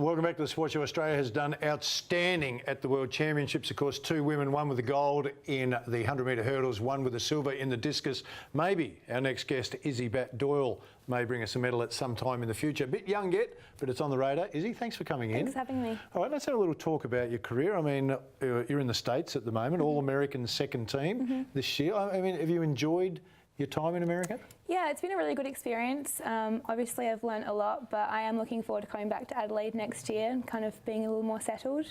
Welcome back to the Sports Show. Australia has done outstanding at the World Championships. Of course, two women, one with the gold in the 100-metre hurdles, one with the silver in the discus. Maybe our next guest, Izzy Bat-Doyle, may bring us a medal at some time in the future. A bit young yet, but it's on the radar. Izzy, thanks for coming in. Thanks for having me. All right, let's have a little talk about your career. I mean, you're in the States at the moment, All-American second team this year. I mean, have you enjoyed your time in America? Yeah, it's been a really good experience. Obviously, I've learnt a lot, but I am looking forward to coming back to Adelaide next year and kind of being a little more settled.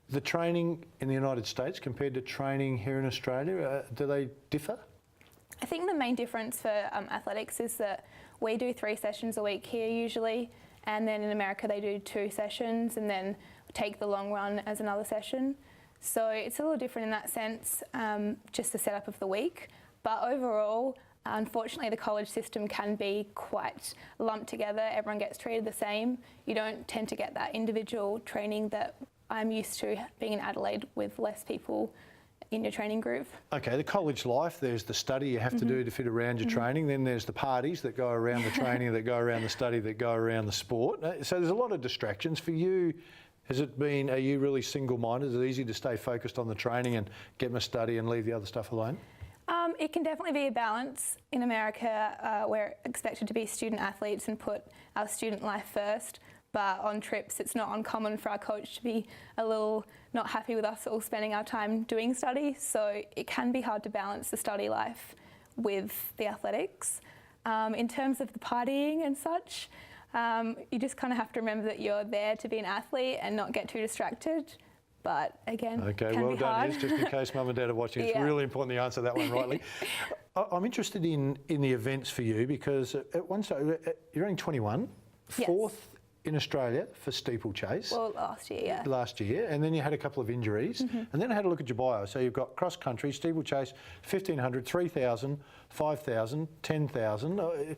The training in the United States compared to training here in Australia, do they differ? I think the main difference for athletics is that we do 3 sessions a week here usually, and then in America they do 2 sessions and then take the long run as another session. So it's a little different in that sense, just the setup of the week. But overall, unfortunately, the college system can be quite lumped together. Everyone gets treated the same. You don't tend to get that individual training that I'm used to being in Adelaide with less people in your training group. Okay, the college life, there's the study you have to do to fit around your training. Then there's the parties that go around the training, that go around the study, that go around the sport. So there's a lot of distractions. For you, are you really single-minded? Is it easy to stay focused on the training and get my study and leave the other stuff alone? It can definitely be a balance. In America, we're expected to be student athletes and put our student life first, but on trips it's not uncommon for our coach to be a little not happy with us all spending our time doing study, so it can be hard to balance the study life with the athletics. In terms of the partying and such, you just kind of have to remember that you're there to be an athlete and not get too distracted. But again, okay, can well be done, hard. Yes, just in case Mum and Dad are watching. It's really important you answer that one rightly. I'm interested in the events for you because at one stage, you're only 21, yes. 4th in Australia for steeplechase. Well, last year, yeah. Last year, and then you had a couple of injuries, and then I had a look at your bio. So you've got cross country, steeplechase, 1,500, 3,000, 5,000, 10,000.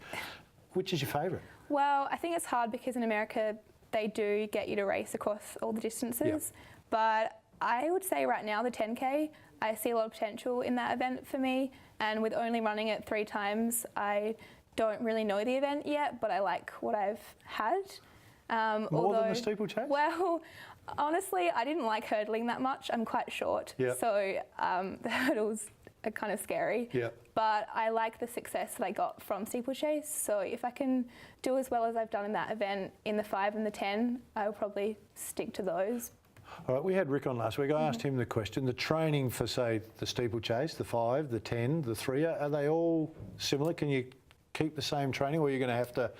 Which is your favourite? Well, I think it's hard because in America they do get you to race across all the distances. Yep. But I would say right now the 10K, I see a lot of potential in that event for me, and with only running it 3 times, I don't really know the event yet, but I like what I've had. More than the steeplechase? Well, honestly, I didn't like hurdling that much. I'm quite short, so the hurdles are kind of scary. Yep. But I like the success that I got from steeplechase, so if I can do as well as I've done in that event in the 5 and the 10, I will probably stick to those. All right, we had Rick on last week. I asked him the question, the training for, say, the steeplechase, the 5, the 10, the 3, are they all similar? Can you keep the same training, or are you going to have to,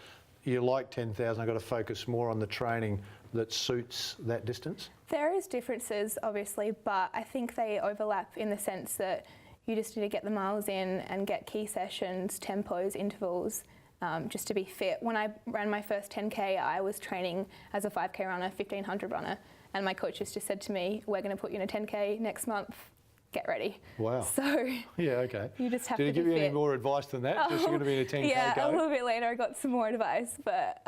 you like 10,000, I've got to focus more on the training that suits that distance? There is differences, obviously, but I think they overlap in the sense that you just need to get the miles in and get key sessions, tempos, intervals, just to be fit. When I ran my first 10K, I was training as a 5K runner, 1,500 runner. And my coaches just said to me, we're going to put you in a 10K next month, get ready. Wow. So yeah, okay. You just have to be fit. Did he give you any more advice than that? Just you're going to be in a 10K yeah, go? a little bit later I got some more advice, but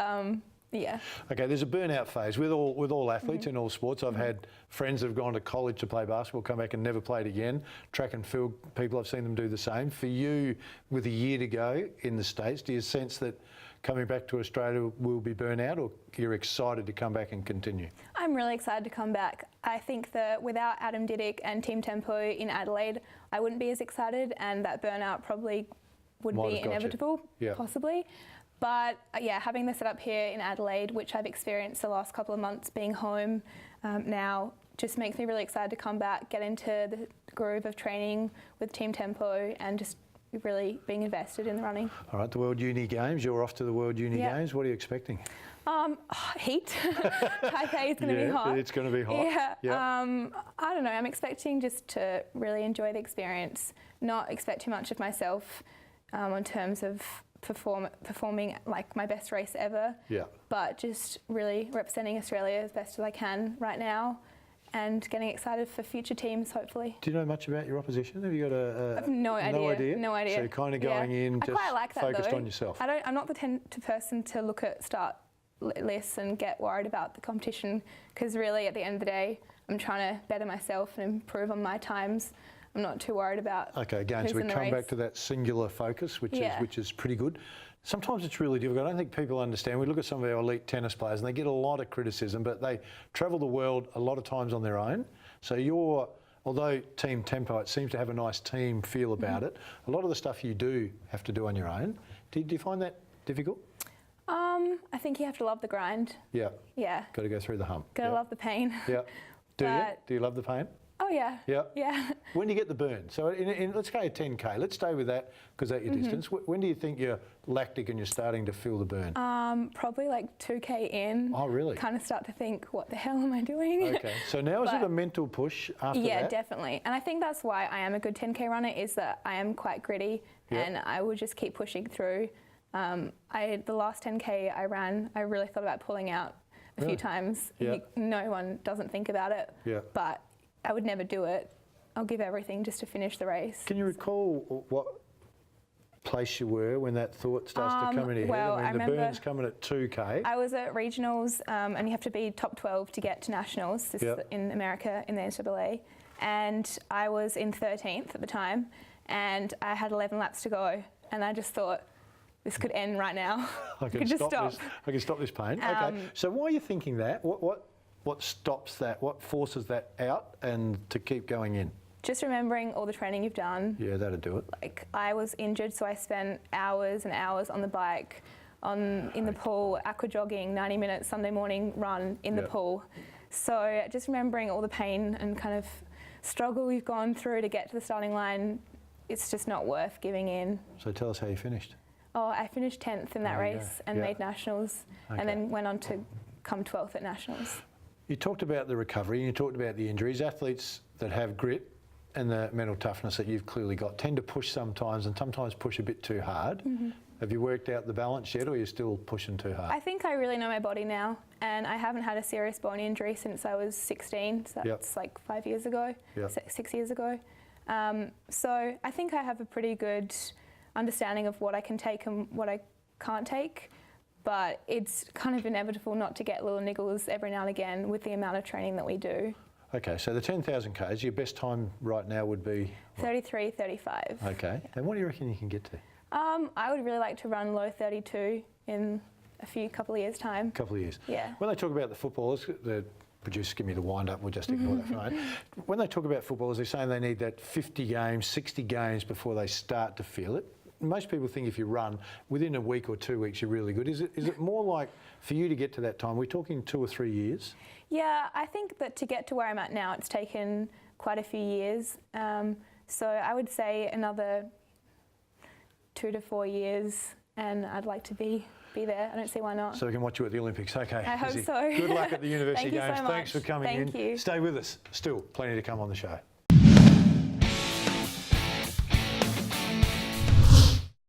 yeah. Okay, there's a burnout phase with all athletes in all sports. I've had friends that have gone to college to play basketball, come back and never played again. Track and field people, I've seen them do the same. For you, with a year to go in the States, do you sense that coming back to Australia will be burnout, or you're excited to come back and continue? I'm really excited to come back. I think that without Adam Diddick and Team Tempo in Adelaide, I wouldn't be as excited, and that burnout probably would be inevitable, possibly. But yeah, having the setup here in Adelaide, which I've experienced the last couple of months being home now, just makes me really excited to come back, get into the groove of training with Team Tempo and just really being invested in the running. All right, the World Uni Games, you're off to the World Uni Games. What are you expecting? Heat. Taipei is going to be hot. It's going to be hot. Yeah. I don't know, I'm expecting just to really enjoy the experience, not expect too much of myself in terms of performing like my best race ever, but just really representing Australia as best as I can right now and getting excited for future teams, hopefully. Do you know much about your opposition? Have you got I have no idea. No idea. So you're kind of going in just focused on yourself? I'm not the person to look at start lists and get worried about the competition, because really at the end of the day I'm trying to better myself and improve on my times. I'm not too worried about. Okay, again, who's so we in the come race. back to that singular focus, which Yeah. is pretty good. Sometimes it's really difficult. I don't think people understand. We look at some of our elite tennis players and they get a lot of criticism, but they travel the world a lot of times on their own. So although Team Tempo, it seems to have a nice team feel about it, a lot of the stuff you do have to do on your own. Do you find that difficult? I think you have to love the grind. Yeah. Yeah. Got to go through the hump. Gotta yeah. love the pain. Yeah. Do you? But- Do you love the pain? Oh yeah. Yeah. Yeah. When do you get the burn? So let's go 10K. Let's stay with that because that's your distance. When do you think you're lactic and you're starting to feel the burn? Probably like 2K in. Oh, really? Kind of start to think, what the hell am I doing? Okay. So now is it a But- mental push after Yeah, that? definitely. And I think that's why I am a good 10K runner, is that I am quite gritty Yep. and I will just keep pushing through. The last 10K I ran, I really thought about pulling out a Really? few times. Yeah. No one doesn't think about it, Yeah. but I would never do it. I'll give everything just to finish the race. Can you recall what place you were when that thought starts to come in your well, head? I The remember- burn's coming at 2K. I was at regionals, and you have to be top 12 to get to nationals. This Yep. is in America in the NCAA, and I was in 13th at the time, and I had 11 laps to go, and I just thought this could end right now. I could just stop. This. I can stop this pain. Okay. So why are you thinking that? What stops that? What forces that out and to keep going in? Just remembering all the training you've done. Yeah, that'd do it. Like, I was injured, so I spent hours and hours on the bike, in the pool, aqua jogging, 90 minutes Sunday morning run in the Yep. pool. So just remembering all the pain and kind of struggle we've gone through to get to the starting line, it's just not worth giving in. So tell us how you finished. Oh, I finished 10th in that There you race go. and Yeah. made nationals, Okay. and then went on to come 12th at nationals. You talked about the recovery and you talked about the injuries. Athletes that have grit and the mental toughness that you've clearly got tend to push sometimes and sometimes push a bit too hard. Have you worked out the balance yet, or are you still pushing too hard? I think I really know my body now, and I haven't had a serious bone injury since I was 16, so Yep. that's like 5 years ago, Yep. 6 years ago. So I think I have a pretty good understanding of what I can take and what I can't take, but it's kind of inevitable not to get little niggles every now and again with the amount of training that we do. Okay, so the 10,000 Ks, your best time right now would be? 33, 35. Okay, and what do you reckon you can get to? I would really like to run low 32 in a couple of years' time. Couple of years. Yeah. When they talk about the footballers, the producers give me the wind up, we'll just ignore that for a moment. When they talk about footballers, they're saying they need that 50 games, 60 games before they start to feel it. Most people think if you run, within a week or 2 weeks, you're really good. Is it more like, for you to get to that time, we're talking 2 or 3 years? Yeah, I think that to get to where I'm at now, it's taken quite a few years. So I would say another 2 to 4 years, and I'd like to be there. I don't see why not. So we can watch you at the Olympics. Okay, I hope Izzy. so. Good luck at the University Thank you so Games. Thanks much. for coming in. Thank you. Stay with us. Still plenty to come on the show.